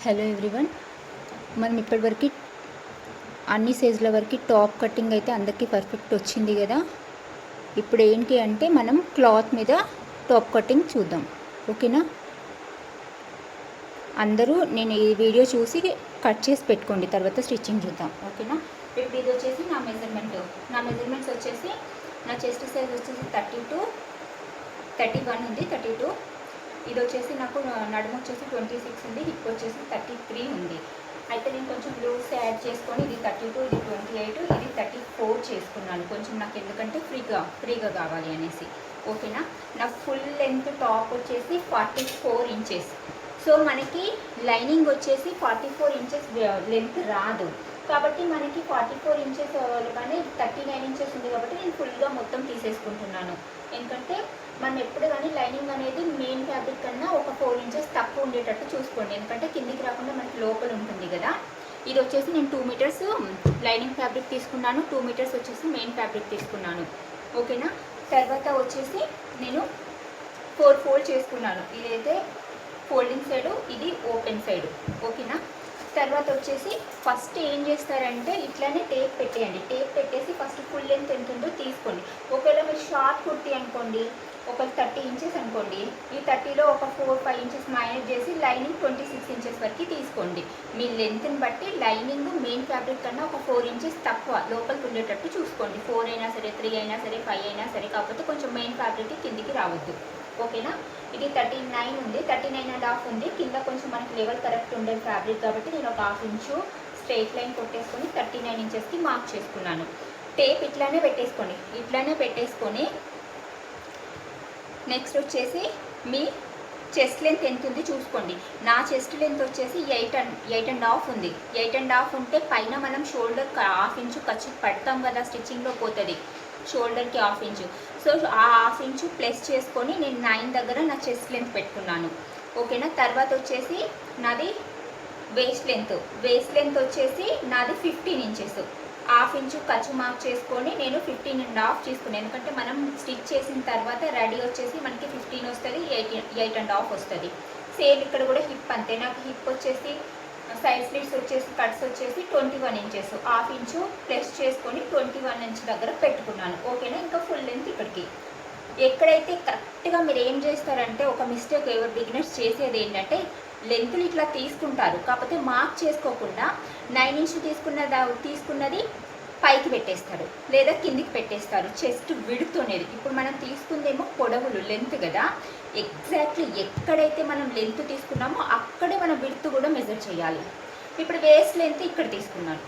Hello everyone, మనం ఇప్పటివరకు అన్ని సైజుల వరకు టాప్ కటింగ్ అయితే అందరికీ పర్ఫెక్ట్ వచ్చింది కదా. ఇప్పుడు ఏంటి అంటే మనం క్లాత్ మీద టాప్ కటింగ్ చూద్దాం. ఓకేనా? అందరూ నేను ఈ వీడియో చూసి కట్ చేసి పెట్టుకోండి, తర్వాత స్టిచ్చింగ్ చూద్దాం. ఓకేనా? ఇప్పుడు ఇది వచ్చేసి నా మెజర్మెంట్స్ వచ్చేసి నా చెస్ట్ సైజ్ వచ్చేసి 32, 31 ఉంది, 32. ఇది వచ్చేసి నాకు నడుము వచ్చేసి 26 ఉంది, హిప్ వచ్చేసి 33 ఉంది. అయితే నేను కొంచెం లూస్ యాడ్ చేసుకొని ఇది 32, ఇది 28, ఇది 34 చేసుకున్నాను. కొంచెం నాకు ఎందుకంటే ఫ్రీగా కావాలి అనేసి. ఓకేనా? నా ఫుల్ లెంత్ టాప్ వచ్చేసి 44 ఇంచెస్. సో మనకి లైనింగ్ వచ్చేసి 44 ఇంచెస్ లెంత్ రాదు, కాబట్టి మనకి 44 ఇంచెస్ కానీ 39 ఇంచెస్ ఉంది కాబట్టి నేను ఫుల్గా మొత్తం తీసేసుకుంటున్నాను. ఎందుకంటే మనం ఎప్పుడు కానీ లైనింగ్ అనేది మెయిన్ ఫ్యాబ్రిక్ కన్నా ఒక 4 ఇంచెస్ తక్కువ ఉండేటట్టు చూసుకోండి, ఎందుకంటే కిందికి రాకుండా మనకి లోపల ఉంటుంది కదా. ఇది వచ్చేసి నేను 2 మీటర్స్ లైనింగ్ ఫ్యాబ్రిక్ తీసుకున్నాను, 2 మీటర్స్ వచ్చేసి మెయిన్ ఫ్యాబ్రిక్ తీసుకున్నాను. ఓకేనా? తర్వాత వచ్చేసి నేను 4 ఫోల్డ్ చేసుకున్నాను. ఇదైతే ఫోల్డింగ్ సైడు, ఇది ఓపెన్ సైడు. ఓకేనా? తర్వాత వచ్చేసి ఫస్ట్ ఏం చేస్తారంటే ఇట్లానే టేప్ పెట్టేయండి. టేప్ పెట్టేసి ఫస్ట్ ఫుల్ లెంత్ ఎంత ఉందో తీసుకోండి. ఒకవేళ మీరు షార్ట్ కుర్తీ అనుకోండి, ఒక 30 ఇంచెస్ అనుకోండి, ఈ 30లో ఒక 4-5 ఇంచెస్ మైనస్ చేసి లైనింగ్ 26 ఇంచెస్ వరకు తీసుకోండి. మీ లెంత్ని బట్టి లైనింగ్ మెయిన్ ఫ్యాబ్రిక్ కన్నా ఒక 4 ఇంచెస్ తక్కువ లోపలికి ఉండేటట్టు చూసుకోండి. 4 అయినా సరే, 3 అయినా సరే, 5 అయినా సరే, కాకపోతే కొంచెం మెయిన్ ఫ్యాబ్రిక్ కిందికి రావద్దు. ఓకేనా? ఇది 39 ఉంది, 39.5 ఉంది. కింద కొంచెం మనకి లెవెల్ కరెక్ట్ ఉండే ఫ్యాబ్రిక్ కాబట్టి నేను ఒక 1/2 ఇంచు స్ట్రైట్ లైన్ కొట్టేసుకొని 39 ఇంచెస్కి మార్క్ చేసుకున్నాను. టేప్ ఇట్లానే పెట్టేసుకొని నెక్స్ట్ వచ్చేసి మీ చెస్ట్ లెంత్ ఎంత ఉంది చూసుకోండి. నా చెస్ట్ లెంత్ వచ్చేసి 8.5 ఉంది. 8.5 ఉంటే పైన మనం షోల్డర్కి 1/2 ఇంచు ఖర్చు పడతాం కదా, స్టిచ్చింగ్లో పోతుంది షోల్డర్కి 1/2 ఇంచు. సో ఆ 1/2 ఇంచు ప్లస్ చేసుకొని నేను 9 దగ్గర నా చెస్ట్ లెంత్ పెట్టుకున్నాను. ఓకేనా? తర్వాత వచ్చేసి నాది వేస్ట్ లెంత్ వచ్చేసి నాది 15 ఇంచెస్. 1/2 ఇంచు ఖర్చు మార్క్ చేసుకొని నేను 15.5 తీసుకున్నాను. ఎందుకంటే మనం స్టిచ్ చేసిన తర్వాత రెడీ వచ్చేసి మనకి 15 వస్తుంది, 8.5 వస్తుంది. సేమ్ ఇక్కడ కూడా హిప్ అంతే. నాకు హిప్ వచ్చేసి సైడ్ స్లిట్స్ వచ్చేసి కట్స్ వచ్చేసి 21 ఇంచెస్. 1/2 ఇంచు ప్లస్ చేసుకొని 21 ఇంచ్ దగ్గర పెట్టుకున్నాను. ఓకేనా? ఇంకా ఫుల్ లెంత్ ఇక్కడికి. ఎక్కడైతే కరెక్ట్గా మీరు ఏం చేస్తారంటే ఒక మిస్టేక్ ఎవరు బిగినర్స్ చేసేది ఏంటంటే లెంత్లు ఇట్లా తీసుకుంటారు, కాకపోతే మార్క్ చేసుకోకుండా 9 ఇంచ్ తీసుకున్నది పైకి పెట్టేస్తారు లేదా కిందికి పెట్టేస్తారు. చెస్ట్ విడుతునేది ఇప్పుడు మనం తీసుకుందేమో పొడవులు లెంత్ కదా, ఎగ్జాక్ట్లీ ఎక్కడైతే మనం లెంత్ తీసుకున్నామో అక్కడే మనం విడుతు కూడా మెజర్ చేయాలి. ఇప్పుడు వేస్ట్ లెంత్ ఇక్కడ తీసుకున్నాను.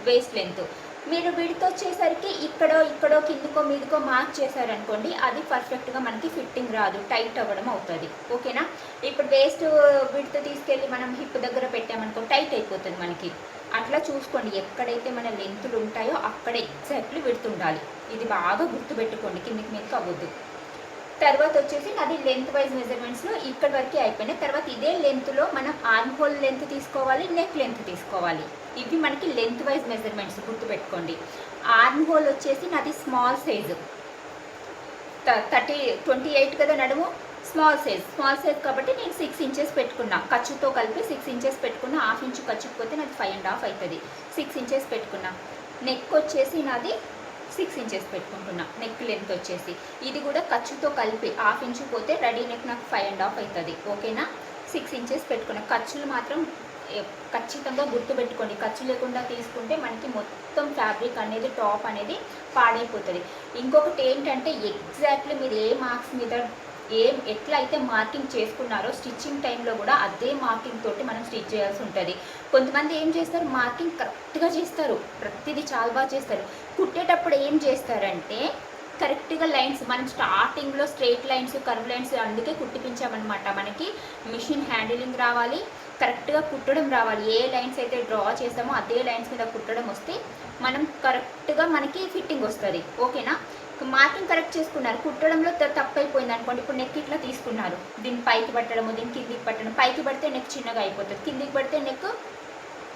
వేస్ట్ లెంత్ మీరు విడుతు వచ్చేసరికి ఇక్కడో కిందకో మీదకో మార్క్ చేశారనుకోండి, అది పర్ఫెక్ట్గా మనకి ఫిట్టింగ్ రాదు, టైట్ అవ్వడం అవుతుంది. ఓకేనా? ఇప్పుడు వేస్ట్ విడుతు తీసుకెళ్ళి మనం హిప్ దగ్గర పెట్టామనుకో టైట్ అయిపోతుంది మనకి. అట్లా చూసుకోండి, ఎక్కడైతే మన లెంతులు ఉంటాయో అక్కడే ఎగ్జాక్ట్లీ విడుతుండాలి. ఇది బాగా గుర్తుపెట్టుకోండి, కిందికి మీదకి అవ్వద్దు. తర్వాత వచ్చేసి అది లెంత్ వైజ్ మెజర్మెంట్స్లో ఇక్కడ వరకే అయిపోయినాయి. తర్వాత ఇదే లెంత్లో మనం ఆర్మ్ హోల్ లెంత్ తీసుకోవాలి, నెక్ లెంత్ తీసుకోవాలి. ఇవి మనకి లెంత్ వైజ్ మెజర్మెంట్స్ గుర్తుపెట్టుకోండి. ఆర్మ్ హోల్ వచ్చేసి నాది స్మాల్ సైజు 28 కదా నడుము, స్మాల్ సైజ్ కాబట్టి నేను 6 ఇంచెస్ పెట్టుకున్నా. ఖర్చుతో కలిపి 6 ఇంచెస్ పెట్టుకున్నా. 1/2 ఇంచు ఖర్చుకపోతే నాది 5.5 అవుతుంది. 6 ఇంచెస్ పెట్టుకున్నా. నెక్ వచ్చేసి నాది 6 ఇంచెస్ పెట్టుకుంటున్నా. నెక్ లెంత్ వచ్చేసి ఇది కూడా ఖర్చుతో కలిపి 1/2 ఇంచు పోతే రెడీ నెక్ నాకు 5.5 అవుతుంది. ఓకేనా? 6 ఇంచెస్ పెట్టుకున్నా. ఖర్చులు మాత్రం ఖచ్చితంగా గుర్తుపెట్టుకోండి. ఖర్చు లేకుండా తీసుకుంటే మనకి మొత్తం ఫ్యాబ్రిక్ అనేది టాప్ అనేది పాడైపోతుంది. ఇంకొకటి ఏంటంటే ఎగ్జాక్ట్లీ మీరు ఏ మార్క్స్ మీద ఎట్లా అయితే మార్కింగ్ చేసుకున్నారో స్టిచ్చింగ్ టైంలో కూడా అదే మార్కింగ్ తోటి మనం స్టిచ్ చేయాల్సి ఉంటుంది. కొంతమంది ఏం చేస్తారు, మార్కింగ్ కరెక్ట్గా చేస్తారు, ప్రతిదీ చాలా బాగా చేస్తారు. కుట్టేటప్పుడు ఏం చేస్తారంటే కరెక్ట్గా లైన్స్ మనం స్టార్టింగ్లో స్ట్రైట్ లైన్స్, కర్వ్ లైన్స్ అందుకే కుట్టిపించామన్నమాట. మనకి మిషన్ హ్యాండిలింగ్ రావాలి, కరెక్ట్గా కుట్టడం రావాలి. ఏ లైన్స్ అయితే డ్రా చేస్తామో అదే లైన్స్ మీద కుట్టడం వస్తే మనం కరెక్ట్గా మనకి ఫిట్టింగ్ వస్తుంది. ఓకేనా? మార్కింగ్ కరెక్ట్ చేసుకున్నారు, కుట్టడంలో తప్పైపోయింది అనుకోండి. ఇప్పుడు నెక్ ఇట్లా తీసుకున్నారు, దీన్ని పైకి పట్టడము, దీన్ని కిందికి పట్టడం. పైకి పడితే నెక్ చిన్నగా అయిపోతుంది, కిందికి పడితే నెక్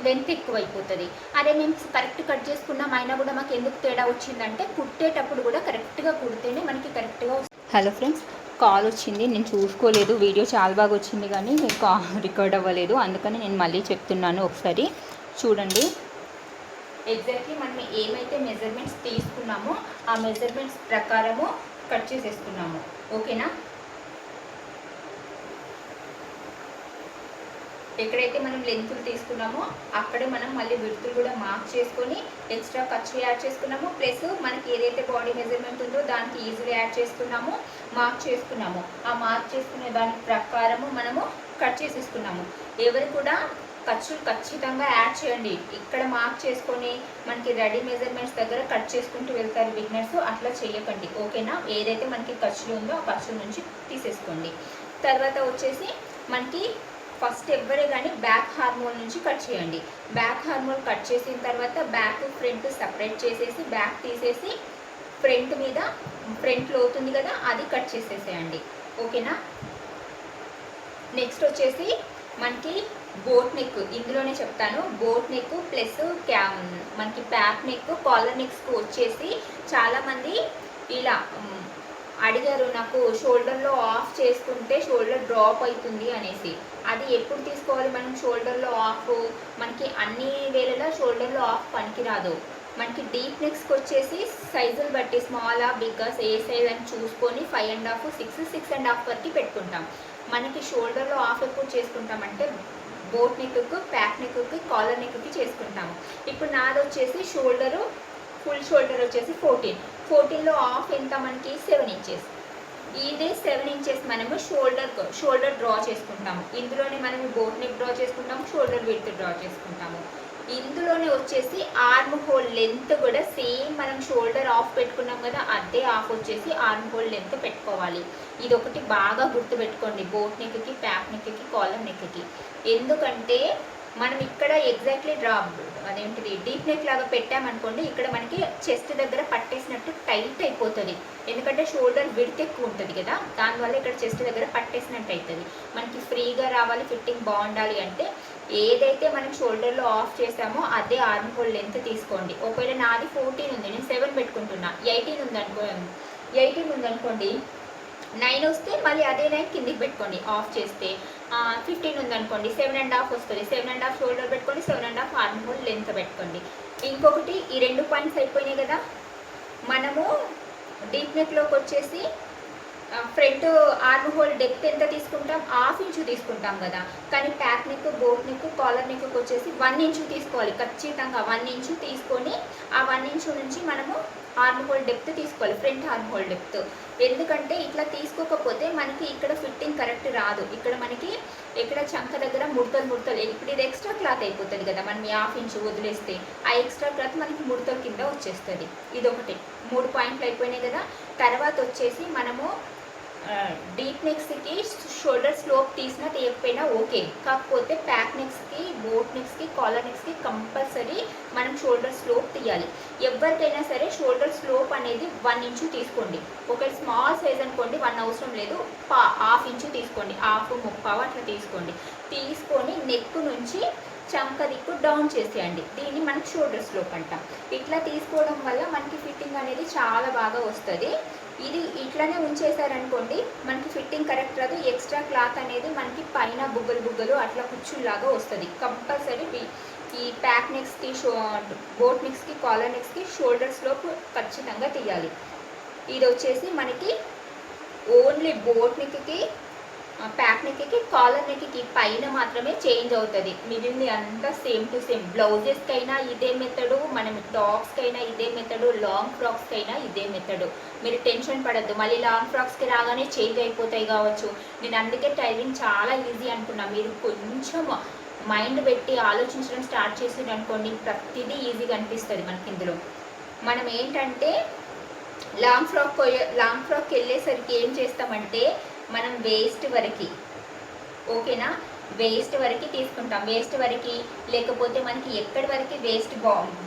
లెంత్ ఎక్కువ అయిపోతుంది. అదే మేము కరెక్ట్ కట్ చేసుకున్నాం అయినా కూడా మాకు ఎందుకు తేడా వచ్చిందంటే కుట్టేటప్పుడు కూడా కరెక్ట్గా కుడితేనే మనకి కరెక్ట్గా. హలో ఫ్రెండ్స్, కాల్ వచ్చింది, నేను చూసుకోలేదు. వీడియో చాలా బాగా వచ్చింది కానీ రికార్డ్ అవ్వలేదు, అందుకని నేను మళ్ళీ చెప్తున్నాను. ఒకసారి చూడండి. ఎగ్జాక్ట్లీ మనం ఏమైతే మెజర్మెంట్స్ తీసుకున్నామో ఆ మెజర్మెంట్స్ ప్రకారము కట్ చేసేసుకున్నాము. ఓకేనా? ఎక్కడైతే మనం లెంత్లు తీసుకున్నామో అక్కడే మనం మళ్ళీ విడ్తులు కూడా మార్క్ చేసుకొని ఎక్స్ట్రా ఖర్చు యాడ్ చేసుకున్నాము. ప్లస్ మనకి ఏదైతే బాడీ మెజర్మెంట్ ఉందో దానికి ఈజీగా యాడ్ చేసుకున్నాము, మార్క్ చేసుకున్నాము. ఆ మార్క్ చేసుకునే దాని ప్రకారము మనము కట్ చేసేసుకున్నాము. ఎవరు కూడా ఖర్చులు ఖచ్చితంగా యాడ్ చేయండి. ఇక్కడ మార్క్ చేసుకొని మనకి రెడీ మెజర్మెంట్స్ దగ్గర కట్ చేసుకుంటూ వెళ్తారు బిగినర్స్. అట్లా చేయకండి. ఓకేనా? ఏదైతే మనకి ఖర్చులు ఉందో ఆ ఖర్చుల నుంచి తీసేసుకోండి. తర్వాత వచ్చేసి మనకి ఫస్ట్ ఎవరే కానీ బ్యాక్ హార్మోల్ నుంచి కట్ చేయండి. బ్యాక్ హార్మోల్ కట్ చేసిన తర్వాత బ్యాక్ ఫ్రంట్ సపరేట్ చేసేసి బ్యాక్ తీసేసి ఫ్రంట్ మీద ఫ్రంట్లో అవుతుంది కదా అది కట్ చేసేసేయండి. ఓకేనా? నెక్స్ట్ వచ్చేసి మనకి బోట్ నెక్, ఇందులోనే చెప్తాను. బోట్ నెక్ ప్లస్ మనకి బ్యాక్ నెక్, కాలర్ నెక్స్కి వచ్చేసి చాలామంది ఇలా అడిగారు, నాకు షోల్డర్లో ఆఫ్ చేసుకుంటే షోల్డర్ డ్రాప్ అవుతుంది అనేసి. అది ఎప్పుడు తీసుకోవాలి మనం షోల్డర్లో ఆఫ్? మనకి అన్ని వేళలా షోల్డర్లో ఆఫ్ పనికిరాదు. మనకి డీప్ నెక్స్కి వచ్చేసి సైజులు బట్టి స్మాల్ బిగ్గా ఏ సైజ్ అని చూసుకొని 5.5, 6, 6.5 వరకు పెట్టుకుంటాం. మనకి షోల్డర్లో ఆఫ్ ఎప్పుడు చేసుకుంటామంటే బోట్ నెక్కి, బ్యాక్ నెక్కి, కాలర్ నెక్కి చేసుకుంటాము. ఇప్పుడు నాది వచ్చేసి షోల్డరు ఫుల్ షోల్డర్ వచ్చేసి 14లో ఆఫ్ ఎంత మనకి 7 ఇంచెస్. ఇదే 7 ఇంచెస్ మనము షోల్డర్ డ్రా చేసుకుంటాము. ఇందులోనే మనము బోట్ నెక్ డ్రా చేసుకుంటాము, షోల్డర్ విడ్త్ డ్రా చేసుకుంటాము. ఇందులోనే వచ్చేసి ఆర్మ్ హోల్ లెంత్ కూడా సేమ్ మనం షోల్డర్ ఆఫ్ పెట్టుకున్నాం కదా అదే ఆఫ్ వచ్చేసి ఆర్మ్ హోల్ లెంత్ పెట్టుకోవాలి. ఇది ఒకటి బాగా గుర్తుపెట్టుకోండి బోట్ నెక్కి, బ్యాక్ నెక్కి, కాలర్ నెక్కి. ఎందుకంటే మనం ఇక్కడ ఎగ్జాక్ట్లీ అదేంటిది డీప్ నెక్ లాగా పెట్టామనుకోండి, ఇక్కడ మనకి చెస్ట్ దగ్గర పట్టేసినట్టు టైట్ అయిపోతుంది. ఎందుకంటే షోల్డర్ విడ్త్ ఎక్కువ ఉంటుంది కదా, దానివల్ల ఇక్కడ చెస్ట్ దగ్గర పట్టేసినట్టు అవుతుంది. మనకి ఫ్రీగా రావాలి, ఫిట్టింగ్ బాగుండాలి అంటే ఏదైతే మనం షోల్డర్లో ఆఫ్ చేసామో అదే ఆర్మ్ హోల్ లెంత్ తీసుకోండి. ఒకవేళ నాది 14 ఉంది, నేను 7 పెట్టుకుంటున్నా. 18 ఉందనుకోండి 9 వస్తే మళ్ళీ అదే 9 కిందికి పెట్టుకోండి ఆఫ్ చేస్తే. 15 ఉందనుకోండి 7.5 వస్తుంది. 7.5 షోల్డర్ పెట్టుకోండి, 7.5 ఆర్మ్ హోల్ లెంత్ పెట్టుకోండి. ఇంకొకటి ఈ 2 పాయింట్స్ అయిపోయినాయి కదా, మనము డీప్ నెక్లోకి వచ్చేసి ఫ్రంట్ ఆర్మ్ హోల్ డెప్త్ ఎంత తీసుకుంటాం? 1/2 ఇంచు తీసుకుంటాం కదా. కానీ back neck, boat neck, collar నెక్కి వచ్చేసి 1 ఇంచు తీసుకోవాలి ఖచ్చితంగా. 1 ఇంచు తీసుకొని ఆ 1 ఇంచు నుంచి మనము ఆర్మ్ హోల్ డెప్త్ తీసుకోవాలి, ఫ్రంట్ ఆర్మ్ హోల్ డెప్త్. ఎందుకంటే ఇట్లా తీసుకోకపోతే మనకి ఇక్కడ ఫిట్టింగ్ కరెక్ట్ రాదు. ఇక్కడ మనకి ఇక్కడ చంక దగ్గర ముడతలు. ఇప్పుడు ఇది ఎక్స్ట్రా క్లాత్ అయిపోతుంది కదా, మనం 1/2 ఇంచు వదిలేస్తే ఆ ఎక్స్ట్రా క్లాత్ మనకి ముడతల కింద వచ్చేస్తుంది. ఇదొకటి. 3 పాయింట్లు అయిపోయినాయి కదా. తర్వాత వచ్చేసి మనము డీప్ నెక్స్కి షోల్డర్ స్లోప్ తీసినా తీయకపోయినా ఓకే. కాకపోతే బ్యాక్ నెక్స్కి, బోట్ నెక్స్కి, కాలర్ నెక్స్కి కంపల్సరీ మనం షోల్డర్ స్లోప్ తీయాలి. ఎవరికైనా సరే షోల్డర్ స్లోప్ అనేది 1 ఇంచు తీసుకోండి. ఒకవేళ స్మాల్ సైజ్ అనుకోండి 1 అవసరం లేదు, 1/2 ఇంచు తీసుకోండి, 1/2, 3/4 అట్లా తీసుకోండి. తీసుకొని నెక్ నుంచి చంక దిక్కు డౌన్ చేసేయండి. దీన్ని మనకి షోల్డర్ స్లోప్ అంటాం. ఇట్లా తీసుకోవడం వల్ల మనకి ఫిట్టింగ్ అనేది చాలా బాగా వస్తుంది. ఇది ఇట్లానే ఉంచేసారనుకోండి మనకి ఫిట్టింగ్ కరెక్ట్ రాదు. ఎక్స్ట్రా క్లాత్ అనేది మనకి పైన బుగ్గలు అట్లా కుచ్చుల్లాగా వస్తుంది. కంపల్సరీ ఈ బ్యాక్ నెక్స్కి, బోట్ నెక్స్కి, కాలర్ నెక్స్కి షోల్డర్ స్లోప్ ఖచ్చితంగా తీయాలి. ఇది వచ్చేసి మనకి ఓన్లీ బోట్ నెక్కి, బ్యాక్ నెక్కి, కాలర్ నెక్కి పైన మాత్రమే చేంజ్ అవుతుంది. మిగిలింది అంతా సేమ్ టు సేమ్. బ్లౌజెస్కైనా ఇదే మెథడు, మనం టాప్స్కైనా ఇదే మెథడు, లాంగ్ ఫ్రాక్స్కైనా ఇదే మెథడు. మీరు టెన్షన్ పడద్దు మళ్ళీ లాంగ్ ఫ్రాక్స్కి రాగానే చేంజ్ అయిపోతాయి కావచ్చు. నేను అందుకే టైలింగ్ చాలా ఈజీ అనుకున్నా. మీరు కొంచెం మైండ్ పెట్టి ఆలోచించడం స్టార్ట్ చేసింది అనుకోండి, ప్రతిదీ ఈజీగా అనిపిస్తుంది మనకి. ఇందులో మనం ఏంటంటే లాంగ్ ఫ్రాక్కి వెళ్ళేసరికి ఏం చేస్తామంటే మనం వేస్ట్ వరకు, ఓకేనా, వేస్ట్ వరకు తీసుకుంటాం. వేస్ట్ వరకు లేకపోతే మనకి ఎక్కడి వరకు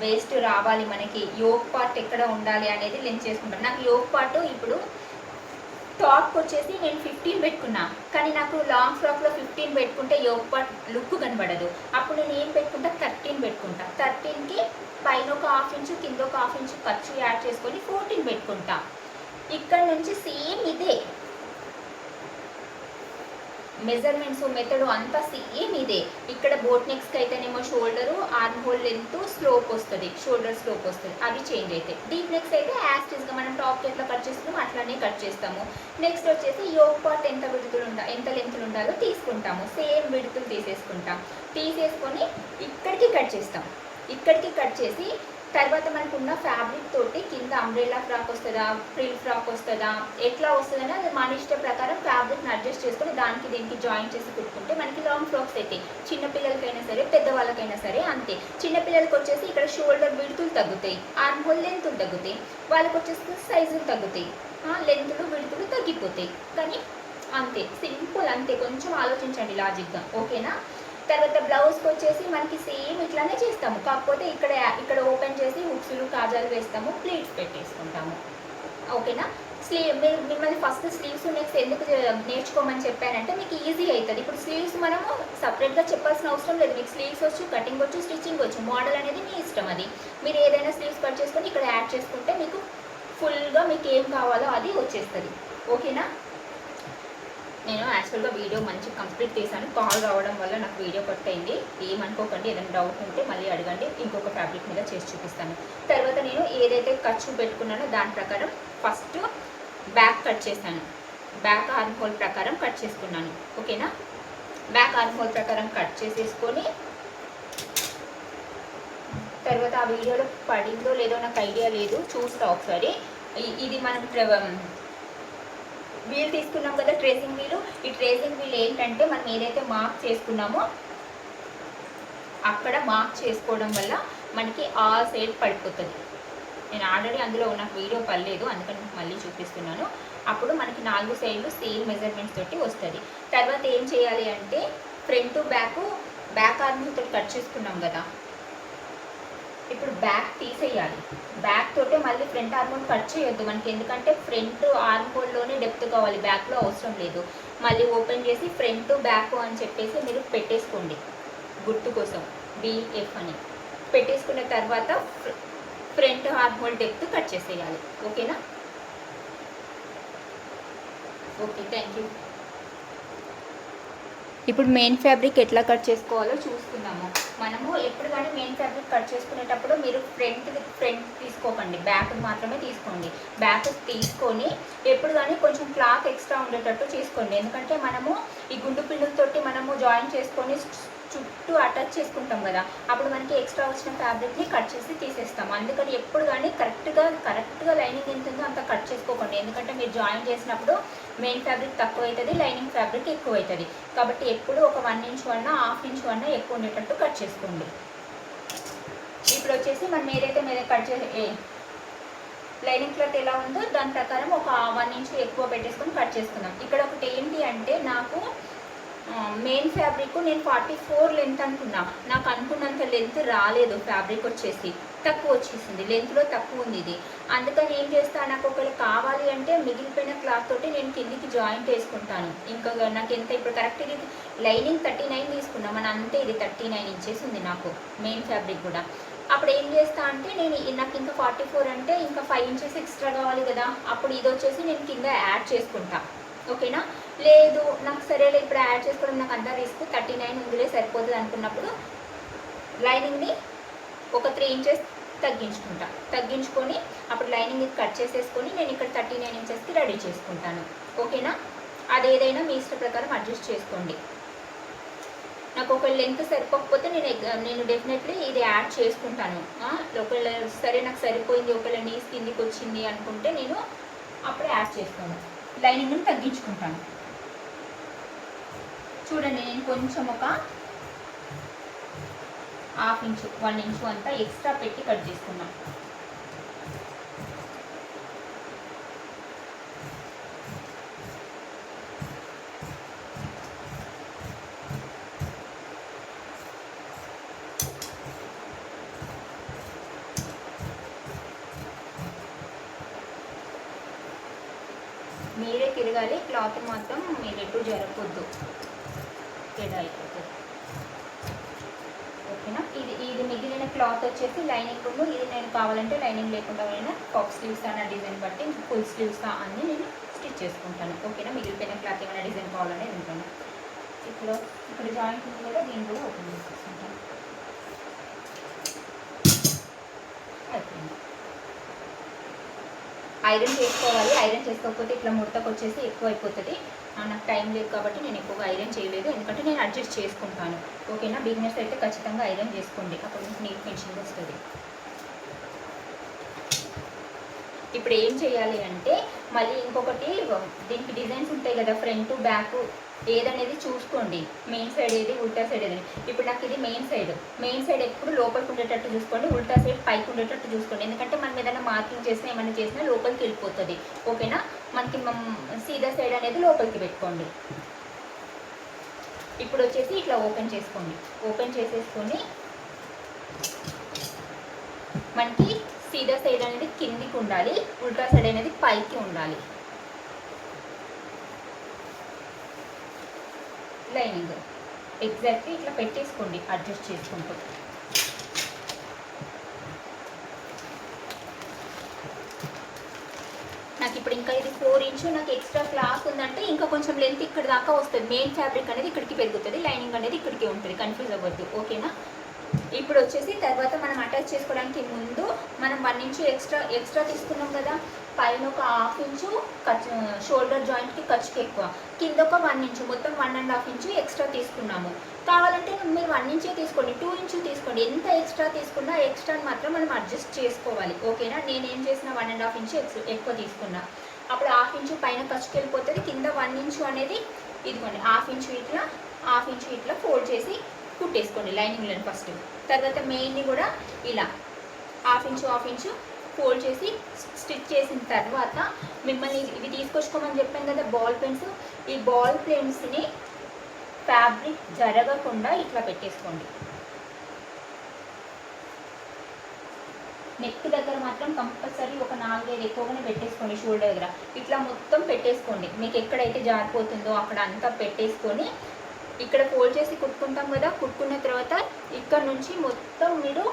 వేస్ట్ రావాలి, మనకి యోక్ పార్ట్ ఎక్కడ ఉండాలి అనేది లెంత్ చేసుకుంటాం. నాకు యోక్ పార్ట్ ఇప్పుడు టాప్కి వచ్చేసి నేను 15 పెట్టుకున్నా, కానీ నాకు లాంగ్ ఫ్రాక్లో 15 పెట్టుకుంటే యోక్ పార్ట్ లుక్ కనబడదు. అప్పుడు నేను ఏం పెట్టుకుంటా, 13 పెట్టుకుంటా. 13కి పైన ఒక 1/2 ఇంచు, కింద ఒక 1/2 ఇంచు ఖర్చు యాడ్ చేసుకొని 14 పెట్టుకుంటా. ఇక్కడ నుంచి సేమ్ ఇదే మెజర్మెంట్స్ మెథడ్ అంతా సేమ్ ఇదే. ఇక్కడ బోట్ నెక్స్కి అయితేనేమో shoulder arm whole length slope వస్తుంది, షోల్డర్ స్లోప్ వస్తుంది, అవి చేంజ్ అవుతాయి. డీప్ నెక్స్ అయితే యాస్టిస్గా మనం టాప్కి ఎట్లా కట్ చేస్తున్నామో అట్లానే కట్ చేస్తాము. నెక్స్ట్ వచ్చేసి యోక్ పార్ట్ ఎంత లెంత్లు ఉండాలో తీసుకుంటాము, సేమ్ విడుతులు తీసేసుకొని ఇక్కడికి కట్ చేస్తాం. ఇక్కడికి కట్ చేసి తర్వాత మనకున్న ఫ్యాబ్రిక్ తోటి కింద అంబ్రెల్లా ఫ్రాక్ వస్తుందా, ఫ్రిల్ ఫ్రాక్ వస్తుందా, ఎట్లా వస్తుందని అది మన ఇష్ట ప్రకారం ఫ్యాబ్రిక్ని అడ్జస్ట్ చేసుకొని దానికి దీనికి జాయిన్ చేసి కుట్టుకుంటే మనకి లాంగ్ ఫ్రాక్స్ అయితే చిన్నపిల్లలకైనా సరే పెద్దవాళ్ళకైనా సరే అంతే. చిన్నపిల్లలకి వచ్చేసి ఇక్కడ షోల్డర్ విడుతులు తగ్గుతాయి, ఆర్మ్ హోల్ లెంతులు తగ్గుతాయి, వాళ్ళకి వచ్చేసి సైజులు తగ్గుతాయి, లెంతులు విడుతులు తగ్గిపోతాయి. కానీ అంతే సింపుల్, అంతే. కొంచెం ఆలోచించండి లాజిక్గా, ఓకేనా. తర్వాత బ్లౌజ్కి వచ్చేసి మనకి సేమ్ ఇట్లానే చేస్తాము, కాకపోతే ఇక్కడ ఓపెన్ చేసి హుక్స్లు కాజాలు వేస్తాము, ప్లీట్స్ పెట్టేసుకుంటాము, ఓకేనా. మిమ్మల్ని ఫస్ట్ స్లీవ్స్ నెక్స్ట్ ఎందుకు నేర్చుకోమని చెప్పానంటే మీకు ఈజీ అవుతుంది. ఇప్పుడు స్లీవ్స్ మనము సపరేట్గా చెప్పాల్సిన అవసరం లేదు, మీకు స్లీవ్స్ వచ్చు, కటింగ్ వచ్చు, స్టిచ్చింగ్ వచ్చు, మోడల్ అనేది మీ ఇష్టం. అది మీరు ఏదైనా స్లీవ్స్ కట్ చేసుకొని ఇక్కడ యాడ్ చేసుకుంటే మీకు ఫుల్గా మీకు ఏం కావాలో అది వచ్చేస్తుంది, ఓకేనా. నేను యాక్చువల్గా వీడియో మంచి కంప్లీట్ చేశాను, కాల్ రావడం వల్ల నాకు వీడియో కట్ అయింది, ఏమనుకోకండి. ఏదైనా డౌట్ ఉంటే మళ్ళీ అడగండి, ఇంకొక ఫ్యాబ్రిక్ మీద చేసి చూపిస్తాను. తర్వాత నేను ఏదైతే ఖర్చు పెట్టుకున్నానో దాని ప్రకారం ఫస్ట్ బ్యాక్ కట్ చేశాను, బ్యాక్ ఆర్మ్ హోల్ ప్రకారం కట్ చేసుకున్నాను, ఓకేనా. బ్యాక్ ఆర్మ్ హోల్ ప్రకారం కట్ చేసేసుకొని తర్వాత ఆ వీడియోలో పడిందో లేదో నాకు ఐడియా లేదు, చూస్తా ఒకసారి. ఇది మనం వీల్ తీసుకున్నాం కదా, ట్రేసింగ్ వీలు. ఈ ట్రేసింగ్ వీల్ ఏంటంటే మనం ఏదైతే మార్క్ చేసుకున్నామో అక్కడ మార్క్ చేసుకోవడం వల్ల మనకి ఆ సైడ్ పడిపోతుంది. నేను ఆల్రెడీ అందులో నాకు వీడియో పడలేదు, అందుకని మళ్ళీ చూపిస్తున్నాను. అప్పుడు మనకి 4 సైడ్లు సేమ్ మెజర్మెంట్స్ తోటి వస్తుంది. తర్వాత ఏం చేయాలి అంటే ఫ్రంట్ బ్యాక్ ఆర్మ్ తోటి కట్ చేసుకున్నాం కదా, ఇప్పుడు బ్యాక్ తీసేయాలి. బ్యాక్ తోటే మళ్ళీ ఫ్రంట్ ఆర్మ్ హోల్ కట్ చేయొద్దు మనకి, ఎందుకంటే ఫ్రంట్ ఆర్మ్ హోల్లోనే డెప్త్ కావాలి, బ్యాక్లో అవసరం లేదు. మళ్ళీ ఓపెన్ చేసి ఫ్రంట్ బ్యాక్ అని చెప్పేసి మీరు పెట్టేసుకోండి, గుర్తు కోసం BF అని పెట్టేసుకున్న తర్వాత front arm whole depth cut చేసేయాలి, ఓకేనా. Okay, thank you. ఇప్పుడు మెయిన్ ఫ్యాబ్రిక్ ఎట్లా కట్ చేసుకోవాలో చూసుకుందాము. మనము ఎప్పుడు కానీ మెయిన్ ఫ్యాబ్రిక్ కట్ చేసుకునేటప్పుడు మీరు ఫ్రంట్ తీసుకోకండి, బ్యాక్ మాత్రమే తీసుకోండి. బ్యాక్ తీసుకొని ఎప్పుడు కానీ కొంచెం క్లాత్ ఎక్స్ట్రా ఉండేటట్టు చేసుకోండి, ఎందుకంటే మనము ఈ గుండు పిండులతోటి మనము జాయిన్ చేసుకొని చుట్టూ అటాచ్ చేసుకుంటాం కదా, అప్పుడు మనకి ఎక్స్ట్రా వచ్చిన ఫ్యాబ్రిక్ని కట్ చేసి తీసేస్తాం. అందుకని ఎప్పుడు కానీ కరెక్ట్గా లైనింగ్ ఎంత ఉందో అంత కట్ చేసుకోకండి, ఎందుకంటే మీరు జాయిన్ చేసినప్పుడు మెయిన్ ఫ్యాబ్రిక్ తక్కువ అవుతుంది, లైనింగ్ ఫ్యాబ్రిక్ ఎక్కువ అవుతుంది. కాబట్టి ఎప్పుడు ఒక 1 ఇంచ్ అన్నా 1/2 ఇంచ్ అన్నా ఎక్కువ ఉండేటట్టు కట్ చేసుకోండి. ఇప్పుడు వచ్చేసి మనం ఏదైతే మీద కట్ చేసి లైనింగ్ క్లాత్ ఎలా ఉందో దాని ప్రకారం ఒక 1 ఇంచ్ ఎక్కువ పెట్టేసుకొని కట్ చేసుకుందాం. ఇక్కడ ఒకటి ఏంటి అంటే నాకు మెయిన్ ఫ్యాబ్రిక్ నేను 44 లెంత్ అనుకున్నా, నాకు అనుకున్నంత లెంత్ రాలేదు, ఫ్యాబ్రిక్ వచ్చేసి తక్కువ వచ్చేసింది, లెంత్లో తక్కువ ఉంది ఇది. అందుకని ఏం చేస్తాను, నాకు ఒకవేళ కావాలి అంటే మిగిలిపోయిన క్లాత్ తోటి నేను కిందికి జాయింట్ వేసుకుంటాను. ఇంకా నాకు ఎంత ఇప్పుడు కరెక్ట్ ఇది లైనింగ్ 39 తీసుకున్నాం మన, అంతే ఇది 39 ఇంచెస్ ఉంది నాకు మెయిన్ ఫ్యాబ్రిక్ కూడా. అప్పుడు ఏం చేస్తా అంటే నాకు ఇంకా 44 అంటే ఇంకా 5 ఇంచెస్ ఎక్స్ట్రా కావాలి కదా, అప్పుడు ఇది వచ్చేసి నేను కింద యాడ్ చేసుకుంటా, ఓకేనా. లేదు నాకు సరేలే ఇప్పుడు యాడ్ చేసుకోవడం నాకు అంతా రిస్క్, 39 ఉందిలే సరిపోతుంది అనుకున్నప్పుడు లైనింగ్ని ఒక 3 ఇంచెస్ తగ్గించుకొని అప్పుడు లైనింగ్ కట్ చేసేసుకొని నేను ఇక్కడ 39 ఇంచెస్కి రెడీ చేసుకుంటాను, ఓకేనా. అదేదైనా మీ ఇష్ట ప్రకారం అడ్జస్ట్ చేసుకోండి. నాకు ఒక లెంత్ సరిపోకపోతే నేను డెఫినెట్లీ ఇది యాడ్ చేసుకుంటాను. ఒకవేళ సరే నాకు సరిపోయింది, ఒకవేళ నీస్ కిందికి వచ్చింది అనుకుంటే నేను అప్పుడే యాడ్ చేస్తాను, లైనింగ్ని తగ్గించుకుంటాను. చూడండి నేను కొంచెం ఒక 1/2 ఇంచు 1 ఇంచు అంతా ఎక్స్ట్రా పెట్టి కట్ చేసుకున్నాను. మీరే తిరగాలి, క్లాత్ మాత్రం మీరు ఎటు జరగొద్దు, తేడా అయిపోతుంది, ఓకేనా. ఇది మిగిలిన క్లాత్ వచ్చేసి లైనింగ్ ఉంది, ఇది నేను కావాలంటే లైనింగ్ లేకుండా అయినా పఫ్ స్లీవ్స్ అన్న డిజైన్ బట్టి ఫుల్ స్లీవ్స్ అన్నీ నేను స్టిచ్ చేసుకుంటాను, ఓకేనా. మిగిలిపోయిన క్లాత్ ఏమైనా డిజైన్ కావాలనేది ఉంటాను. ఇక్కడ జాయింట్ ఉంది కదా, దీన్ని కూడా ఓపెన్ చేసుకుంటాను. ఐరన్ చేసుకోవాలి. ఐరన్ చేసుకోకపోతే ఇట్లా ముడతకు వచ్చేసి ఎక్కువ అయిపోతుంది. నాకు టైం లేదు కాబట్టి నేను ఎక్కువగా ఐరన్ చేయలేదు, ఎందుకంటే నేను అడ్జస్ట్ చేసుకుంటాను. ఓకేనా? బిగినర్స్ అయితే ఖచ్చితంగా ఐరన్ చేసుకోండి, అప్పుడు మీకు నీట్ ఫినిషింగ్ వస్తుంది. ఇప్పుడు ఏం చేయాలి అంటే మళ్ళీ ఇంకొకటి, దీనికి డిజైన్స్ ఉంటాయి కదా, ఫ్రంట్ బ్యాక్ ఏదనేది చూసుకోండి. మెయిన్ సైడ్ ఏది, ఉల్టా సైడ్ ఏదని. ఇప్పుడు నాకు ఇది మెయిన్ సైడ్ ఎప్పుడు లోపలికి ఉండేటట్టు చూసుకోండి, ఉల్టా సైడ్ పైకి ఉండేటట్టు చూసుకోండి. ఎందుకంటే మనం ఏదైనా మార్కింగ్ చేసినా ఏమైనా చేసినా లోపలికి వెళ్ళిపోతుంది. ఓకేనా? మనకి సీదా సైడ్ అనేది లోపలికి పెట్టుకోండి. ఇప్పుడు వచ్చేసి ఇట్లా ఓపెన్ చేసుకోండి. ఓపెన్ చేసేసుకొని మనకి సీదా సైడ్ అనేది కిందికి ఉండాలి, ఉల్టా సైడ్ అనేది పైకి ఉండాలి. లైనింగ్ ఎగ్జాక్ట్లీ ఇట్లా పెట్టేసుకోండి, అడ్జస్ట్ చేసుకుంటూ. నాకు ఇప్పుడు ఇంకా ఇది 4 ఇంచు నాకు ఎక్స్ట్రా క్లాత్ ఉందంటే ఇంకా కొంచెం లెంత్ ఇక్కడ దాకా వస్తుంది. మెయిన్ ఫ్యాబ్రిక్ అనేది ఇక్కడికి పెరుగుతుంది, లైనింగ్ అనేది ఇక్కడికి ఉంటుంది. కన్ఫ్యూజ్ అవ్వద్దు. ఓకేనా? ఇప్పుడు వచ్చేసి తర్వాత మనం అటాచ్ చేసుకోవడానికి ముందు మనం 1 ఇంచు ఎక్స్ట్రా తీసుకున్నాం కదా, పైన ఒక 1/2 ఇంచు షోల్డర్ జాయింట్కి ఖర్చుకి ఎక్కువ, కింద ఒక 1 ఇంచు, మొత్తం 1.5 ఇంచు ఎక్స్ట్రా తీసుకున్నాము. కావాలంటే మీరు 1 ఇంచే తీసుకోండి, 2 ఇంచు తీసుకోండి. ఎంత ఎక్స్ట్రా తీసుకున్నా ఎక్స్ట్రాని మాత్రం మనం అడ్జస్ట్ చేసుకోవాలి. ఓకేనా? నేను ఏం చేసిన 1.5 ఇంచు ఎక్కువ తీసుకున్నా, అప్పుడు 1/2 ఇంచు పైన ఖర్చుకి వెళ్ళిపోతుంది. కింద 1 ఇంచు అనేది ఇదిగోండి 1/2 ఇంచు ఇట్లా ఫోల్డ్ చేసి కుట్టేసుకోండి లైనింగ్లను ఫస్ట్. తర్వాత మెయిన్ని కూడా ఇలా 1/2 ఇంచు ఫోల్డ్ చేసి స్టిచ్ చేసిన తర్వాత మిమ్మల్ని ఇవి తీసుకొచ్చుకోమని చెప్పాను కదా బాల్ పెన్స్, ఈ బాల్ పెన్స్ని ఫ్యాబ్రిక్ జరగకుండా ఇట్లా పెట్టేసుకోండి. నెక్ దగ్గర మాత్రం కంపల్సరీ ఒక 4-5 ఎక్కువగానే పెట్టేసుకోండి. షోల్డర్ దగ్గర ఇట్లా మొత్తం పెట్టేసుకోండి. మీకు ఎక్కడైతే జారిపోతుందో అక్కడ అంతా పెట్టేసుకొని ఇక్కడ ఫోల్డ్ చేసి కుట్టుకుంటాం కదా, కుట్టుకున్న తర్వాత ఇక్కడ నుంచి మొత్తం మీరు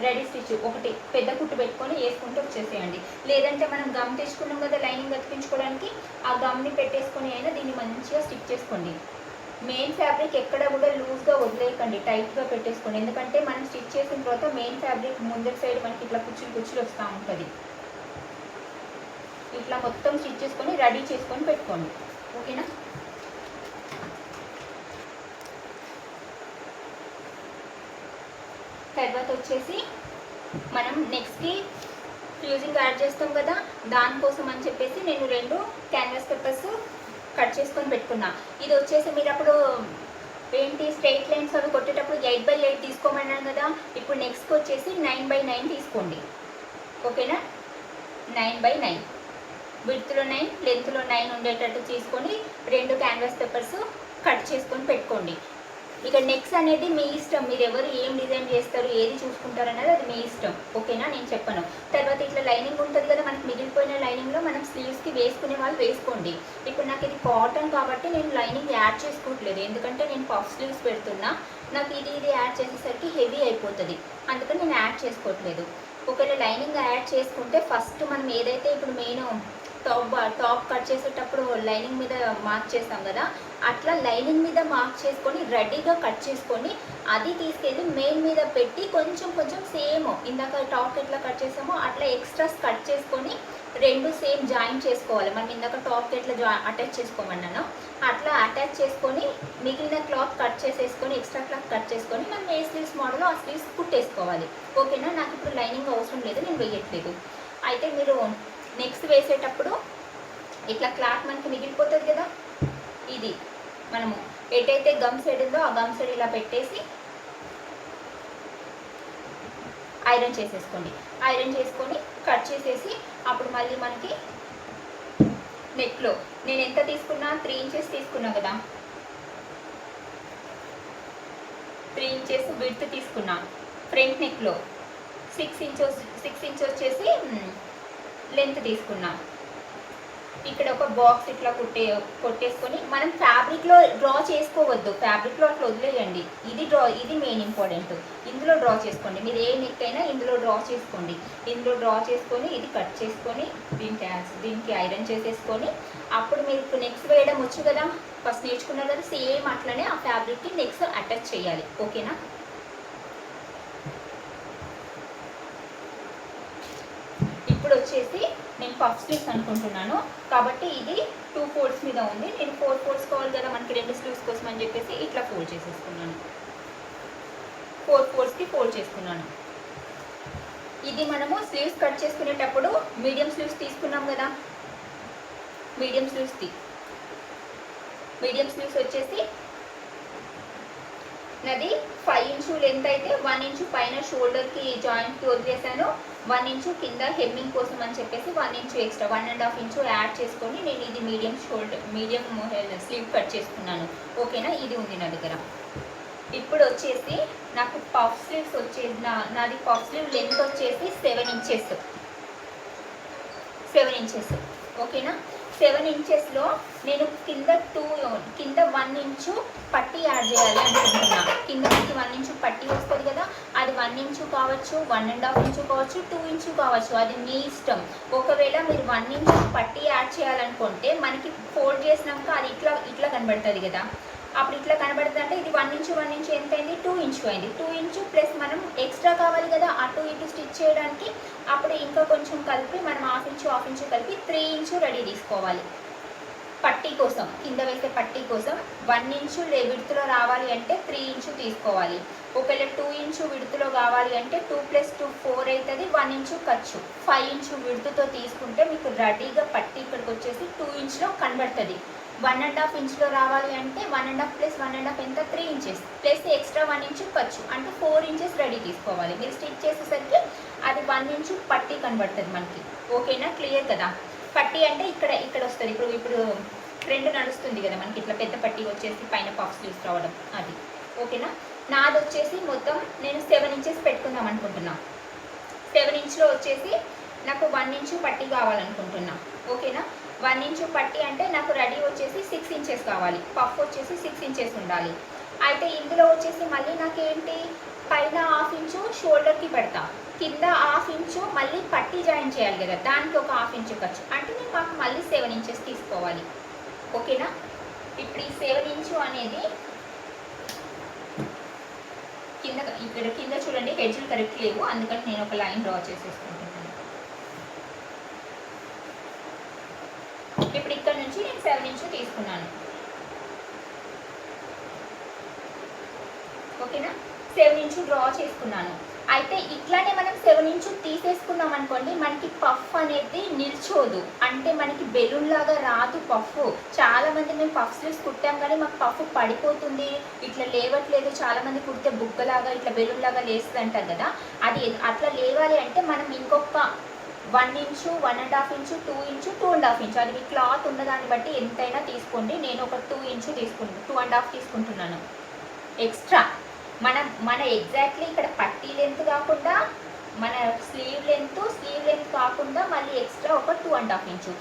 రెడీ స్టిచ్ ఒకటి పెద్ద కుట్టు పెట్టుకొని వేసుకుంటూ వచ్చేసేయండి. లేదంటే మనం గమ్ తెచ్చుకున్నాం కదా లైనింగ్ అతికించుకోవడానికి, ఆ గమ్ని పెట్టేసుకొని అయినా దీన్ని మంచిగా స్టిచ్ చేసుకోండి. మెయిన్ ఫ్యాబ్రిక్ ఎక్కడ కూడా లూజ్గా వదిలేయకండి, టైట్గా పెట్టేసుకోండి. ఎందుకంటే మనం స్టిచ్ చేసిన తర్వాత మెయిన్ ఫ్యాబ్రిక్ ముందటి సైడ్ మనకి ఇట్లా కుచ్చులు వస్తూ ఉంటుంది. ఇట్లా మొత్తం స్టిచ్ చేసుకొని రెడీ చేసుకొని పెట్టుకోండి. ఓకేనా? తర్వాత వచ్చేసి మనం నెక్స్ట్కి ఫ్యూజింగ్ యాడ్ చేస్తాం కదా, దానికోసం అని చెప్పేసి నేను 2 క్యాన్వాస్ పేపర్స్ కట్ చేసుకొని పెట్టుకున్నా. ఇది వచ్చేసి మీరు అప్పుడు ఏంటి స్ట్రైట్ లైన్స్ అవి కొట్టేటప్పుడు 8x8 తీసుకోమన్నాను కదా, ఇప్పుడు నెక్స్ట్కి వచ్చేసి 9x9 తీసుకోండి. ఓకేనా? 9x9 విడ్త్లో 9 లెంత్లో 9 ఉండేటట్టు తీసుకొని 2 క్యాన్వాస్ పేపర్స్ కట్ చేసుకొని పెట్టుకోండి. ఇక నెక్స్ట్ అనేది మీ ఇష్టం, మీరు ఎవరు ఏం డిజైన్ చేస్తారు ఏది చూసుకుంటారు అనేది అది మీ ఇష్టం. ఓకేనా? నేను చెప్పను. తర్వాత ఇట్లా లైనింగ్ ఉంటుంది కదా, మనకి మిగిలిపోయిన లైనింగ్లో మనం స్లీవ్స్కి వేసుకునే వాళ్ళు వేసుకోండి. ఇప్పుడు నాకు ఇది కాటన్ కాబట్టి నేను లైనింగ్ యాడ్ చేసుకోవట్లేదు, ఎందుకంటే నేను పఫ్ స్లీవ్స్ పెడుతున్నా. నాకు ఇది యాడ్ చేసేసరికి హెవీ అయిపోతుంది, అందుకని నేను యాడ్ చేసుకోవట్లేదు. ఒకవేళ లైనింగ్ యాడ్ చేసుకుంటే ఫస్ట్ మనం ఏదైతే ఇప్పుడు మెయిన్ టాప్ కట్ చేసేటప్పుడు లైనింగ్ మీద మార్క్ చేస్తాం కదా, అట్లా లైనింగ్ మీద మార్క్ చేసుకొని రెడీగా కట్ చేసుకొని అది తీసుకెళ్ళి మెయిన్ మీద పెట్టి కొంచెం సేమ్ ఇందాక టాప్ ఎట్లా కట్ చేసామో అట్లా ఎక్స్ట్రాస్ కట్ చేసుకొని 2 సేమ్ జాయిన్ చేసుకోవాలి. మనం ఇందాక టాప్కి ఎట్లా అటాచ్ చేసుకోమన్నాను అట్లా అటాచ్ చేసుకొని మిగిలిన క్లాత్ కట్ చేసేసుకొని ఎక్స్ట్రా క్లాత్ కట్ చేసుకొని మనం ఏ స్లీవ్స్ మోడల్ ఆ స్లీవ్స్ కుట్టేసుకోవాలి. ఓకేనా? నాకు ఇప్పుడు లైనింగ్ అవసరం లేదు, నేను వేయట్లేదు. అయితే మీరు నెక్స్ట్ వేసేటప్పుడు ఇట్లా క్లాత్ మనకి మిగిలిపోతుంది కదా, ఇది మనము ఎటైతే గమ్ సైడ్ ఉందో ఆ గమ్ సైడ్ ఇలా పెట్టేసి ఐరన్ చేసేసుకోండి. ఐరన్ చేసుకొని కట్ చేసేసి అప్పుడు మళ్ళీ మనకి నెక్లో నేను ఎంత తీసుకున్నా 3 ఇంచెస్ తీసుకున్నా కదా, 3 ఇంచెస్ విడ్త్ తీసుకున్నా. ఫ్రంట్ నెక్లో 6 ఇంచెస్ వచ్చేసి లెంత్ తీసుకున్నా. ఇక్కడ ఒక బాక్స్ ఇట్లా కొట్టేసుకొని మనం ఫ్యాబ్రిక్లో డ్రా చేసుకోవద్దు, ఫ్యాబ్రిక్లో అట్లా వదిలేయండి. ఇది మెయిన్ ఇంపార్టెంట్. ఇందులో డ్రా చేసుకోండి. మీరు ఏ నెక్ అయినా ఇందులో డ్రా చేసుకోండి. ఇందులో డ్రా చేసుకొని ఇది కట్ చేసుకొని దీనికి ఐరన్ చేసేసుకొని అప్పుడు మీకు నెక్స్ట్ వేయడం వచ్చు కదా, ఫస్ట్ నేర్చుకున్నారు కదా, సేమ్ అట్లనే ఆ ఫ్యాబ్రిక్కి నెక్స్ట్ అటాచ్ చేయాలి. ఓకేనా? ఇప్పుడు వచ్చేసి నేను పఫ్ స్లీవ్స్ అనుకుంటున్నాను కాబట్టి ఇది 2 ఫోల్డ్స్ మీద ఉంది. నేను 4 ఫోల్డ్స్ కావాలి కదా మనకి 2 స్లీవ్స్ కోసం అని చెప్పేసి ఇట్లా ఫోల్డ్ చేసేసుకున్నాను. 4 ఫోల్డ్స్కి ఫోల్డ్ చేసుకున్నాను. ఇది మనము స్లీవ్స్ కట్ చేసుకునేటప్పుడు మీడియం స్లీవ్స్ తీసుకున్నాం కదా, మీడియం స్లీవ్స్ వచ్చేసి నాది 5 ఇంచు లెంత్ అయితే 1 ఇంచు పైన షోల్డర్కి జాయింట్కి వదిలేసాను, 1 ఇంచు కింద హెమ్మింగ్ కోసం అని చెప్పేసి 1 ఇంచు ఎక్స్ట్రా 1.5 ఇంచు యాడ్ చేసుకొని నేను ఇది మీడియం స్లీవ్ కట్ చేసుకున్నాను. ఓకేనా? ఇది ఉంది నా దగ్గర. ఇప్పుడు వచ్చేసి నాకు పఫ్ స్లీవ్స్ వచ్చేసి నాది పఫ్ స్లీవ్ లెంత్ వచ్చేసి 7 ఇంచెస్. ఓకేనా? 7 ఇంచెస్లో నేను కింద 1 ఇంచు పట్టి యాడ్ చేయాలి అనుకుంటున్నా. కింద మనకి 1 ఇంచు పట్టి వస్తుంది కదా, అది 1 ఇంచు కావచ్చు, 1.5 ఇంచు కావచ్చు, 2 ఇంచు కావచ్చు, అది మీ ఇష్టం. ఒకవేళ మీరు 1 ఇంచు పట్టి యాడ్ చేయాలనుకుంటే మనకి ఫోల్డ్ చేసినాక అది ఇట్లా కనబడుతుంది కదా, అప్పుడు ఇట్లా కనబడుతుంది అంటే ఇది 1 ఇంచు ఎంత అయింది, 2 ఇంచు అయింది. 2 ఇంచు ప్లస్ మనం ఎక్స్ట్రా కావాలి కదా అటు ఇటు స్టిచ్ చేయడానికి, అప్పుడు ఇంకా కొంచెం కలిపి మనం హాఫ్ ఇంచు కలిపి 3 ఇంచు రెడీ తీసుకోవాలి పట్టీ కోసం. కింద వేసే పట్టీ కోసం 1 ఇంచు విడుతులో రావాలి అంటే 3 ఇంచు తీసుకోవాలి. ఒకవేళ 2 ఇంచు విడుతులో కావాలి అంటే 2 + 2 4 అవుతుంది, 1 ఇంచు ఖర్చు. 5 ఇంచు విడుతుతో తీసుకుంటే మీకు రెడీగా పట్టీ ఇక్కడికి వచ్చేసి 2 ఇంచులో కనబడుతుంది. 1.5 ఇంచులో రావాలి అంటే 1.5 + 1.5 ఎంత, 3 ఇంచెస్ ప్లస్ ఎక్స్ట్రా 1 ఇంచు ఖర్చు అంటే 4 ఇంచెస్ రెడీ తీసుకోవాలి. మీరు స్టిచ్ చేసేసరికి అది 1 ఇంచు పట్టీ కనబడుతుంది మనకి. ఓకేనా? క్లియర్ కదా? పట్టీ అంటే ఇక్కడ వస్తుంది. ఇప్పుడు ట్రెండ్ నడుస్తుంది కదా మనకి, ఇట్లా పెద్ద పట్టీ వచ్చేసి పైన పఫ్ స్లీవ్స్ రావడం, అది. ఓకేనా? నాది వచ్చేసి మొత్తం నేను 7 ఇంచెస్ పెట్టుకుందాం అనుకుంటున్నా. 7 ఇంచులో వచ్చేసి నాకు 1 ఇంచు పట్టీ కావాలనుకుంటున్నా. ఓకేనా? 1 ఇంచు పట్టీ అంటే నాకు రెడీ వచ్చేసి 6 ఇంచెస్ కావాలి, పఫ్ వచ్చేసి 6 ఇంచెస్ ఉండాలి. అయితే ఇందులో వచ్చేసి మళ్ళీ నాకేంటి, పైన హాఫ్ ఇంచు షోల్డర్కి పెడతా, కింద హాఫ్ ఇంచు మళ్ళీ పట్టీ జాయిన్ చేయాలి కదా, దానికి ఒక హాఫ్ ఇంచు ఖర్చు అంటే నేను మాకు మళ్ళీ 7 ఇంచెస్ తీసుకోవాలి. ఓకేనా? ఇప్పుడు ఈ 7 ఇంచు అనేది కింద చూడండి, హెడ్జ్లు కరెక్ట్ లేవు, అందుకని నేను ఒక లైన్ డ్రా చేసేసుకుంటున్నాను. ఇప్పుడు ఇక్కడ నుంచి నేను 7 ఇంచు తీసుకున్నాను. ఓకేనా? 7 ఇంచు డ్రా చేసుకున్నాను. అయితే ఇట్లానే మనం 7 ఇంచు తీసేసుకున్నాం అనుకోండి, మనకి పఫ్ అనేది నిల్చోదు, అంటే మనకి బెలూన్ లాగా రాదు పఫ్. చాలామంది మేము పఫ్ స్లీవ్స్ కుట్టాం కానీ మాకు పఫ్ పడిపోతుంది, ఇట్లా లేవట్లేదు, చాలామంది కుడితే బుగ్గలాగా ఇట్లా బెలూన్ లాగా లేస్తుంది అంటారు కదా. అది అట్లా లేవాలి అంటే మనం ఇంకొక 1 ఇంచు, 1.5 ఇంచు, 2 ఇంచు, 2.5 ఇంచు, అది మీ క్లాత్ ఉన్నదాన్ని బట్టి ఎంతైనా తీసుకోండి. నేను ఒక 2 ఇంచు 2.5 తీసుకుంటున్నాను ఎక్స్ట్రా. మన ఎగ్జాక్ట్లీ ఇక్కడ పట్టీ లెంత్ కాకుండా, మన స్లీవ్ లెంత్ కాకుండా మళ్ళీ ఎక్స్ట్రా ఒక 2.5 ఇంచు.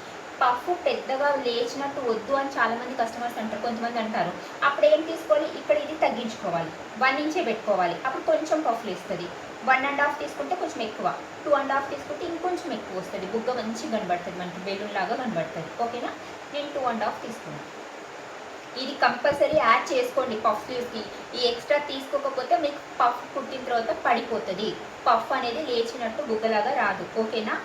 పఫ్ పెద్దగా లేచినట్టు వద్దు అని చాలామంది కస్టమర్స్ అంటారు, కొంతమంది అంటారు. అప్పుడు ఏం తీసుకోవాలి, ఇక్కడ ఇది తగ్గించుకోవాలి, 1 ఇంచే పెట్టుకోవాలి, అప్పుడు కొంచెం పఫ్ లేస్తుంది. 1.5 తీసుకుంటే కొంచెం ఎక్కువ, 2.5 తీసుకుంటే ఇంకొంచెం ఎక్కువ వస్తుంది, బుగ్గ మంచిగా కనబడుతుంది, మనకి బెలూన్ లాగా కనబడుతుంది. ఓకేనా? నేను 2.5 తీసుకున్నాను. ఇది కంపల్సరీ యాడ్ చేసుకోండి పఫ్ స్లీవ్స్కి. ఈ ఎక్స్ట్రా తీసుకోకపోతే మీకు పఫ్ కుట్టిన తర్వాత పడిపోతుంది, పఫ్ అనేది లేచినట్టు బుగ్గలాగా రాదు. ఓకేనా?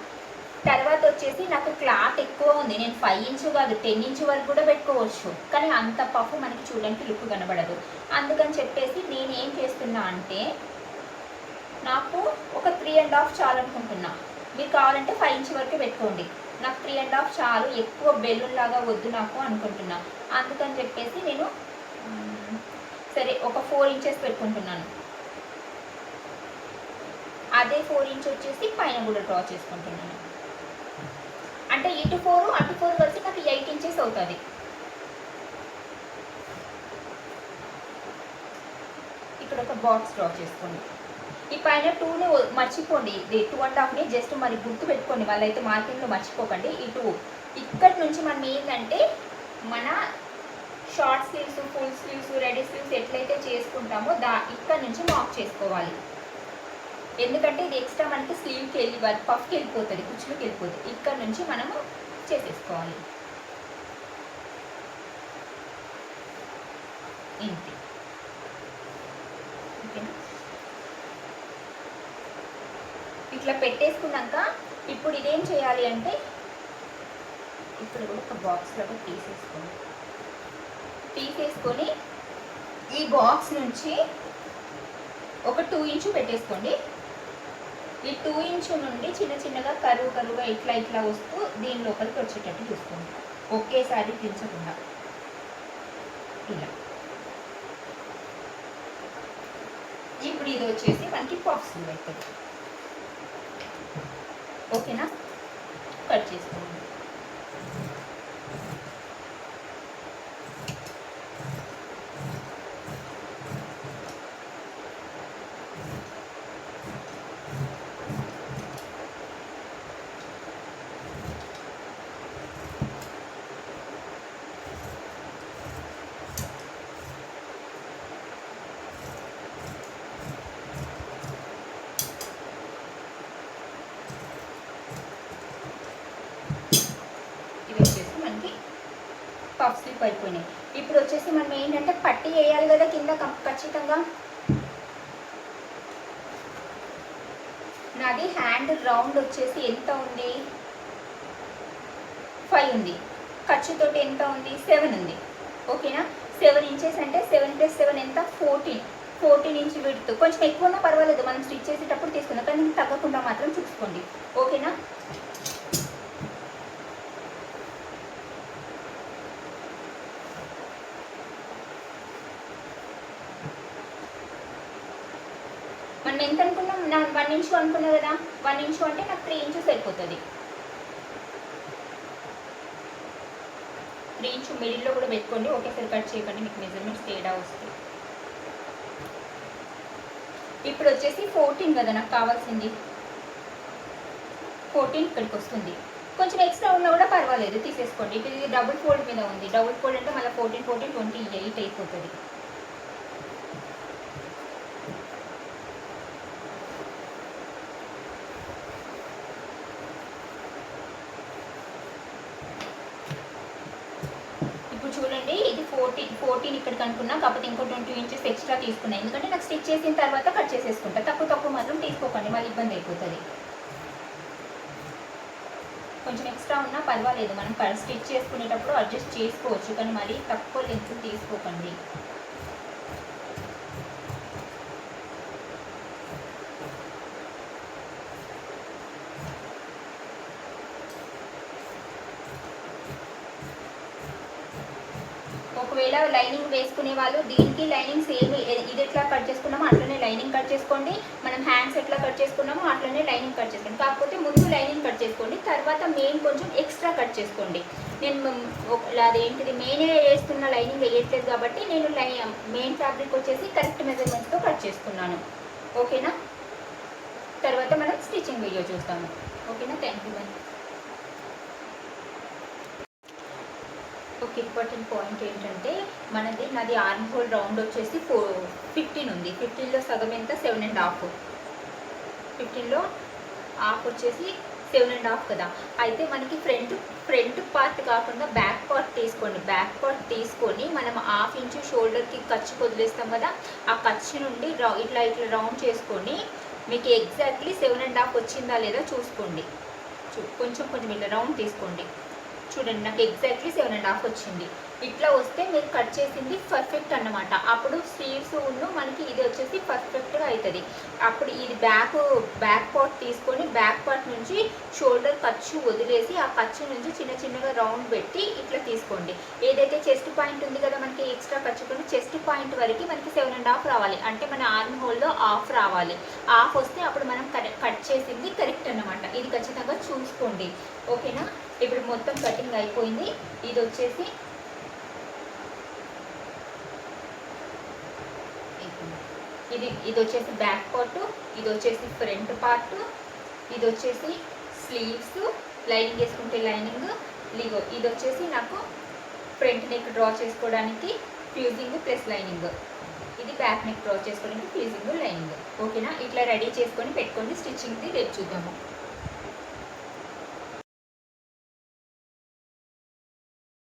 తర్వాత వచ్చేసి నాకు క్లాత్ ఎక్కువ ఉంది, నేను 5 ఇంచు కాదు 10 ఇంచు వరకు కూడా పెట్టుకోవచ్చు, కానీ అంత పఫ్ మనకి చూడడానికి లుక్ కనబడదు. అందుకని చెప్పేసి నేను ఏం చేస్తున్నా అంటే, నాకు ఒక 3.5 చాలు అనుకుంటున్నా. మీరు కావాలంటే 5 ఇంచు వరకు పెట్టుకోండి, నాకు 3.5 చాలు, ఎక్కువ బెలూన్ లాగా వద్దు నాకు అనుకుంటున్నా. అందుకని చెప్పేసి నేను సరే ఒక 4 ఇంచెస్ పెట్టుకుంటున్నాను. అదే 4 ఇంచ్ వచ్చేసి పైన కూడా డ్రా చేసుకుంటున్నాను. అంటే ఇటు 4 అటు 4 కలిసి నాకు 8 ఇంచెస్ అవుతుంది. ఇక్కడ ఒక బాక్స్ డ్రా చేసుకోండి. ఈ పైన 2ని మర్చిపోండి, 2.5ని జస్ట్ మరి గుర్తు పెట్టుకోండి, వాళ్ళైతే మార్కింగ్లో మర్చిపోకండి. ఇక్కడి నుంచి మనం ఏంటంటే మన short sleeves, full sleeves, ready sleeves ఎట్లయితే చేసుకుంటామో ఇక్కడ నుంచి మార్క్ చేసుకోవాలి. ఎందుకంటే ఇది ఎక్స్ట్రా మనకి స్లీవ్కి వెళ్ళి పఫ్కి వెళ్ళిపోతుంది, కుచ్చులకి వెళ్ళిపోతుంది. ఇక్కడ నుంచి మనము చేసేసుకోవాలి. ఇంతే. ఓకేనా? ఇట్లా పెట్టేసుకున్నాక ఇప్పుడు ఇదేం చేయాలి అంటే ఇప్పుడు కూడా ఒక బాక్స్లో తీసేసుకొని ఈ బాక్స్ నుంచి ఒక 2 ఇంచు పెట్టేసుకోండి. ఈ 2 ఇంచు నుండి చిన్న చిన్నగా కరువుగా ఇట్లా వస్తూ దీని లోపలికి వచ్చేటట్టు చూసుకోండి, ఒకేసారి దించకుండా ఇలా. ఇప్పుడు ఇది వచ్చేసి మనకి పఫ్స్ అవుతుంది. ఓకేనా? కట్ చేసుకోండి. పఫ్ స్లిప్ అయిపోయినాయి. ఇప్పుడు వచ్చేసి మనం ఏంటంటే పట్టి వేయాలి కదా కింద ఖచ్చితంగా. నాది హ్యాండ్ రౌండ్ వచ్చేసి ఎంత ఉంది? 5 ఉంది. ఖర్చుతోటి ఎంత ఉంది? 7 ఉంది. ఓకేనా? 7 ఇంచెస్ అంటే 7 + 7 ఎంత? 14 ఇంచ్ విడ్త్. కొంచెం ఎక్కువ ఉన్నా పర్వాలేదు, మనం స్టిచ్ చేసేటప్పుడు తీసుకుందాం, కానీ తగ్గకుండా మాత్రం చూసుకోండి. ఓకేనా? మనం ఎంత అనుకున్నాం? నా 1 ఇంచు అనుకున్నా కదా, 1 ఇంచు అంటే నాకు 3 ఇంచెస్ సరిపోతుంది. 3 ఇంచు మిడిల్లో కూడా పెట్టుకోండి, ఒకేసారి కట్ చేయకండి, మీకు మెజర్మెంట్స్ తేడా వస్తుంది. ఇప్పుడు వచ్చేసి 14 కదా నాకు కావాల్సింది, 14 ఇక్కడికి వస్తుంది. కొంచెం ఎక్స్ట్రా ఉన్నా కూడా పర్వాలేదు, తీసేసుకోండి. ఇప్పుడు ఇది డబుల్ ఫోల్డ్ మీద ఉంది. డబుల్ ఫోల్డ్ అంటే మళ్ళీ 14 28 అయిపోతుంది. చూడండి, ఇది 14 ఇక్కడికి అనుకున్నా, కాకపోతే ఇంకో 20 ఇంచెస్ ఎక్స్ట్రా తీసుకున్నాను, ఎందుకంటే నాకు స్టిచ్ చేసిన తర్వాత కట్ చేసేసుకుంటా. తక్కువ మాత్రం తీసుకోకండి, మళ్ళీ ఇబ్బంది అయిపోతుంది. కొంచెం ఎక్స్ట్రా ఉన్నా పర్వాలేదు, మనం స్టిచ్ చేసుకునేటప్పుడు అడ్జస్ట్ చేసుకోవచ్చు, కానీ మరీ తక్కువ లెంత్ తీసుకోకండి. ఒకవేళ లైనింగ్ వేసుకునే వాళ్ళు దీనికి లైనింగ్ సేమ్ ఇది ఎట్లా కట్ చేసుకున్నామో అట్లనే లైనింగ్ కట్ చేసుకోండి. మనం హ్యాండ్స్ ఎట్లా కట్ చేసుకున్నామో అట్లనే లైనింగ్ కట్ చేసుకోండి. కాకపోతే ముందు లైనింగ్ కట్ చేసుకోండి, తర్వాత మెయిన్ కొంచెం ఎక్స్ట్రా కట్ చేసుకోండి. నేను అదేంటిది మెయిన్ వేస్తున్న లైనింగ్ వేయట్లేదు కాబట్టి నేను మెయిన్ ఫ్యాబ్రిక్ వచ్చేసి కరెక్ట్ మెజర్మెంట్స్తో కట్ చేసుకున్నాను. ఓకేనా? తర్వాత మనం స్టిచ్చింగ్ వీడియో చూస్తాము. ఓకేనా? Thank you. ఒక ఇంపార్టెంట్ పాయింట్ ఏంటంటే నాది ఆర్మ్ హోల్ రౌండ్ వచ్చేసి 15 ఉంది. 15లో సగం ఎంత? 7.5. 15లో హాఫ్ వచ్చేసి 7.5 కదా. అయితే మనకి ఫ్రంట్ పార్ట్ కాకుండా బ్యాక్ పార్ట్ తీసుకోండి. బ్యాక్ పార్ట్ తీసుకొని మనం 1/2 ఇంచు షోల్డర్కి ఖర్చు వదిలేస్తాం కదా, ఆ ఖర్చు నుండి ఇట్లా రౌండ్ చేసుకొని మీకు ఎగ్జాక్ట్లీ 7.5 వచ్చిందా లేదా చూసుకోండి. కొంచెం ఇట్లా రౌండ్ తీసుకోండి. చూడండి, నాకు ఎగ్జాక్ట్లీ 7.5 వచ్చింది. ఇట్లా వస్తే మీరు కట్ చేసింది పర్ఫెక్ట్ అన్నమాట. అప్పుడు స్లీవ్స్ మనకి ఇది వచ్చేసి పర్ఫెక్ట్గా అవుతుంది. అప్పుడు ఇది బ్యాక్ పార్ట్ తీసుకొని బ్యాక్ పార్ట్ నుంచి షోల్డర్ ఖర్చు వదిలేసి ఆ ఖర్చు నుంచి చిన్నగా రౌండ్ పెట్టి ఇట్లా తీసుకోండి. ఏదైతే చెస్ట్ పాయింట్ ఉంది కదా మనకి ఎక్స్ట్రా ఖర్చుకొని చెస్ట్ పాయింట్ వరకు మనకి 7.5 రావాలి. అంటే మన ఆర్మ్ హోల్లో హాఫ్ రావాలి. హాఫ్ వస్తే అప్పుడు మనం కట్ చేసింది కరెక్ట్ అన్నమాట. ఇది ఖచ్చితంగా చూసుకోండి. ఓకేనా? ఇప్పుడు మొత్తం కటింగ్ అయిపోయింది. ఇది వచ్చేసి ఇది వచ్చేసి బ్యాక్ పార్ట్, ఇది వచ్చేసి ఫ్రంట్ పార్ట్, ఇది వచ్చేసి స్లీవ్స్, లైనింగ్ వేసుకుంటే లైనింగ్, ఇది వచ్చేసి నాకు ఫ్రంట్ నెక్ డ్రా చేసుకోవడానికి ఫ్యూజింగ్ ప్లస్ లైనింగ్, ఇది బ్యాక్ నెక్ డ్రా చేసుకోవడానికి ఫ్యూజింగ్ లైనింగ్. ఓకేనా? ఇట్లా రెడీ చేసుకొని పెట్టుకోండి. స్టిచ్చింగ్ది రేపు చూద్దాము.